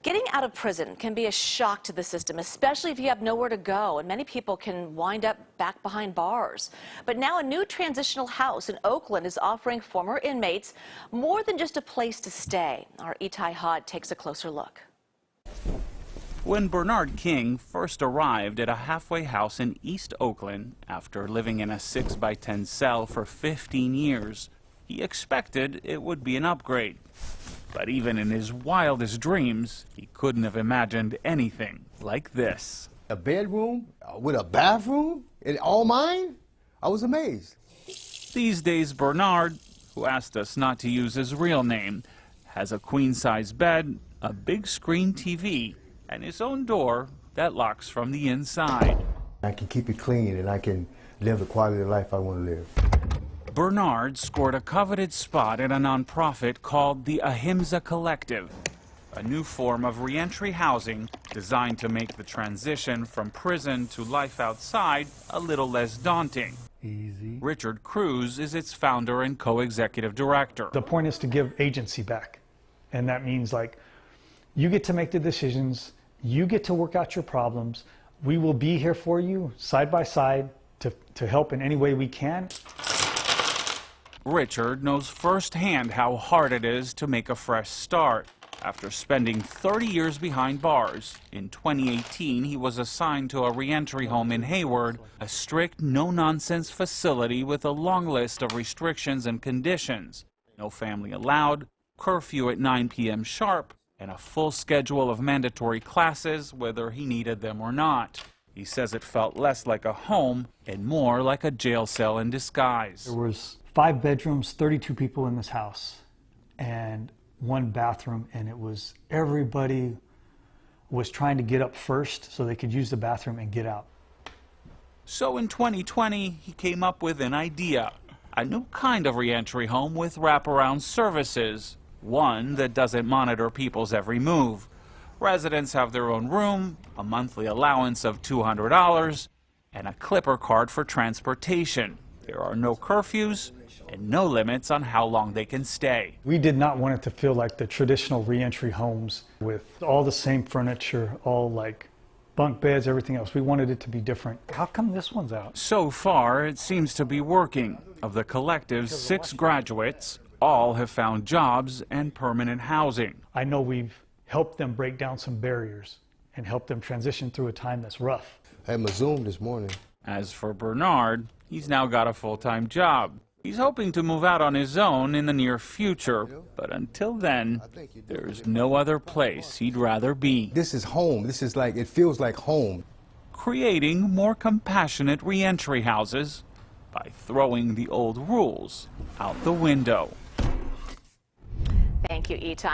Getting out of prison can be a shock to the system, especially if you have nowhere to go, and many people can wind up back behind bars. But now a new transitional house in Oakland is offering former inmates more than just a place to stay. Our Itai Hod takes a closer look. When Bernard King first arrived at a halfway house in East Oakland after living in a 6x10 cell for 15 years, he expected it would be an upgrade. But even in his wildest dreams, he couldn't have imagined anything like this. A bedroom with a bathroom and all mine? I was amazed. These days, Bernard, who asked us not to use his real name, has a queen-size bed, a big screen TV, and his own door that locks from the inside. I can keep it clean and I can live the quality of life I want to live. Bernard scored a coveted spot at a nonprofit called the Ahimsa Collective, a new form of reentry housing designed to make the transition from prison to life outside a little less daunting. Easy. Richard Cruz is its founder and co-executive director. The point is to give agency back, and that means like you get to make the decisions, you get to work out your problems, we will be here for you side by side to help in any way we can. Richard knows firsthand how hard it is to make a fresh start. After spending 30 years behind bars, in 2018 he was assigned to a reentry home in Hayward, a strict, no-nonsense facility with a long list of restrictions and conditions. No family allowed, curfew at 9 p.m. sharp, and a full schedule of mandatory classes whether he needed them or not. He says it felt less like a home and more like a jail cell in disguise. There was 5 bedrooms, 32 people in this house, and 1 bathroom, and it was everybody was trying to get up first so they could use the bathroom and get out. So in 2020, he came up with an idea, a new kind of reentry home with wraparound services, one that doesn't monitor people's every move. Residents have their own room, a monthly allowance of $200, and a clipper card for transportation. There are no curfews and no limits on how long they can stay. We did not want it to feel like the traditional reentry homes with all the same furniture, all like bunk beds, everything else. We wanted it to be different. How come this one's out? So far, it seems to be working. Of the collective's 6 graduates, all have found jobs and permanent housing. I know we've helped them break down some barriers and help them transition through a time that's rough. I had my Zoom this morning. As for Bernard, he's now got a full-time job. He's hoping to move out on his own in the near future, but until then, there's no other place he'd rather be. This is home. This is like, it feels like home. Creating more compassionate reentry houses by throwing the old rules out the window. Thank you, Itai.